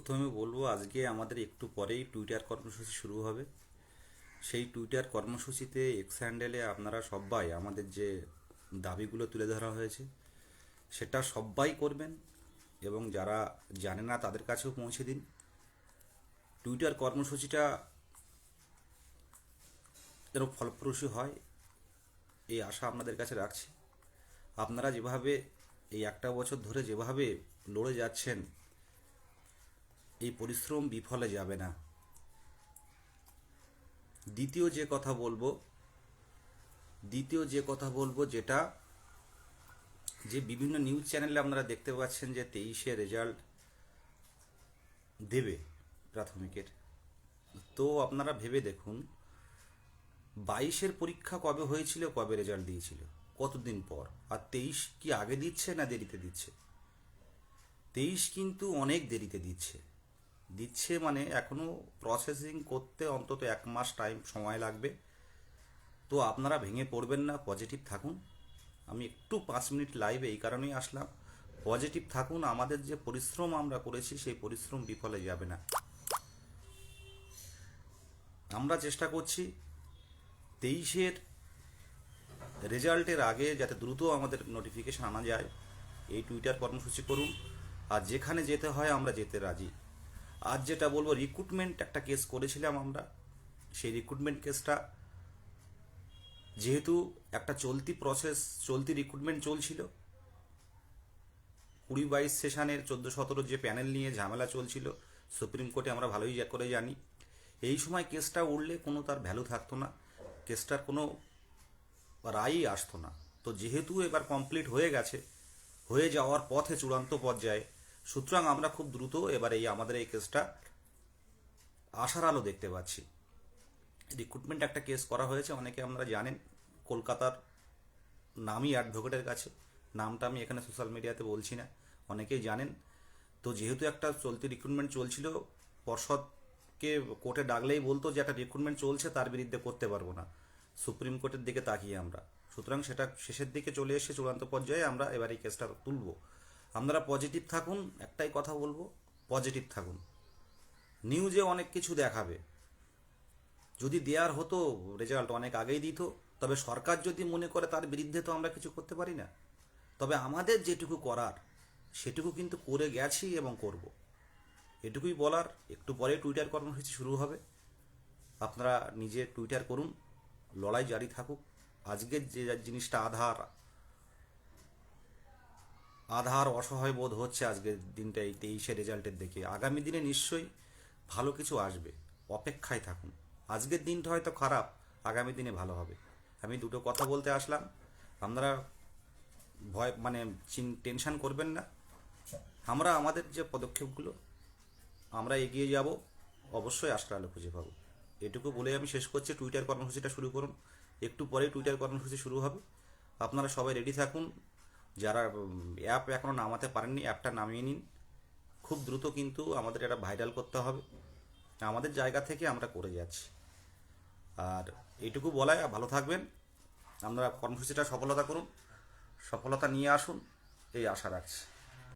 প্রথমে বলবো আজকে আমাদের একটু পরেই টুইটার কর্মসূচি শুরু হবে। সেই টুইটার কর্মসূচিতে এক্স হ্যান্ডেলে আপনারা সবাই আমাদের যে দাবিগুলো তুলে ধরা হয়েছে সেটা সবাই করবেন এবং যারা জানে না তাদের কাছেও পৌঁছে দিন। টুইটার কর্মসূচিটা যেন ফলপ্রসূ হয় এই আশা আপনাদের কাছে রাখছি। আপনারা যেভাবে এই একটা বছর ধরে যেভাবে লড়ে যাচ্ছেন, এই পরিশ্রম বিফলে যাবে না। দ্বিতীয় যে কথা বলবো যেটা যে বিভিন্ন নিউজ চ্যানেলে আপনারা দেখতে পাচ্ছেন যে 23-এ রেজাল্ট দেবে প্রাথমিকের। তো আপনারা ভেবে দেখুন 22-এর পরীক্ষা কবে হয়েছিল, কবে রেজাল্ট দিয়েছিল, কতদিন পর। আর 23 কি আগে দিচ্ছে না দেরিতে দিচ্ছে? 23 কিন্তু অনেক দেরিতে দিচ্ছে মানে এখনো প্রসেসিং করতে অন্তত 1 মাস টাইম সময় লাগবে। তো আপনারা ভেঙে পড়বেন না, পজিটিভ থাকুন। আমি একটু 5 মিনিট লাইভে এই কারণেই আসলাম, পজিটিভ থাকুন। আমাদের যে পরিশ্রম আমরা করেছি সেই পরিশ্রম বিফলে যাবে না। আমরা চেষ্টা করছি 23-এর রেজাল্টের আগে যাতে দ্রুত আমাদের নোটিফিকেশান আনা যায়। এই টুইটার কর্মসূচি করুন, আর যেখানে যেতে হয় আমরা যেতে রাজি। আজ যেটা বলবো, রিক্রুটমেন্ট একটা কেস করেছিলাম আমরা। সেই রিক্রুটমেন্ট কেসটা যেহেতু একটা চলতি রিক্রুটমেন্ট চলছিল, 20-22 সেশনের 14-17 যে প্যানেল নিয়ে ঝামেলা চলছিল সুপ্রিম কোর্টে, আমরা ভালোই করে জানি। এই সময় কেসটা উঠলে কোনো তার ভ্যালু থাকতো না, কেসটার কোনো রায়ই আসতো না। তো যেহেতু এবার কমপ্লিট হয়ে গেছে, হয়ে যাওয়ার পথে চূড়ান্ত পর্যায়ে, সুতরাং আমরা খুব দ্রুত এবার আমাদের এই কেসটা আশার আলো দেখতে পাচ্ছি। রিক্রুটমেন্ট একটা কেস করা হয়েছে, অনেকে আপনারা জানেন, কলকাতার নামী অ্যাডভোকেটের কাছে। নামটা আমি এখানে সোশ্যাল মিডিয়াতে বলছি না, অনেকেই জানেন। তো যেহেতু একটা চলতি রিক্রুটমেন্ট চলছিল, পর্ষদকে কোর্টে ডাকলেই বলতো যে একটা রিক্রুটমেন্ট চলছে, তার বিরুদ্ধে করতে পারবো না, সুপ্রিম কোর্টের দিকে তাকিয়ে আমরা। সুতরাং সেটা শেষের দিকে চলে এসে চূড়ান্ত পর্যায়ে আমরা এবার এই কেসটা তুলব। আপনারা পজিটিভ থাকুন, একটাই কথা বলবো, পজিটিভ থাকুন। নিউজে অনেক কিছু দেখাবে, যদি দেওয়ার হতো রেজাল্ট অনেক আগেই দিত। তবে সরকার যদি মনে করে তার বিরুদ্ধে তো আমরা কিছু করতে পারি না। তবে আমাদের যেটুকু করার সেটুকু কিন্তু করে গেছি এবং করব, এটুকুই বলার। একটু পরে টুইটার কর্মসূচি শুরু হবে, আপনারা নিজে টুইটার করুন, লড়াই জারি থাকুক। আজকের যে জিনিসটা আধার অসহায় বোধ হচ্ছে আজকের দিনটা, এই 23-এ রেজাল্টের দেখে। আগামী দিনে নিশ্চয়ই ভালো কিছু আসবে, অপেক্ষায় থাকুন। আজকের দিনটা হয়তো খারাপ, আগামী দিনে ভালো হবে। আমি দুটো কথা বলতে আসলাম, আপনারা ভয় টেনশন করবেন না। আমরা আমাদের যে পদক্ষেপগুলো আমরা এগিয়ে যাব, অবশ্যই আশার আলো খুঁজে পাবো। এটুকু বলে আমি শেষ করছি। টুইটার কর্মসূচিটা শুরু করুন, একটু পরে টুইটার কর্মসূচি শুরু হবে। আপনারা সবাই রেডি থাকুন। যারা অ্যাপ এখনও নামাতে পারেননি, অ্যাপটা নামিয়ে নিন। খুব দ্রুত কিন্তু আমাদের এটা ভাইরাল করতে হবে। আমাদের জায়গা থেকে আমরা করে যাচ্ছি। আর এইটুকু বলায়, ভালো থাকবেন। আপনারা কর্মসূচিটা সফলতা করুন, সফলতা নিয়ে আসুন, এই আশা রাখছি।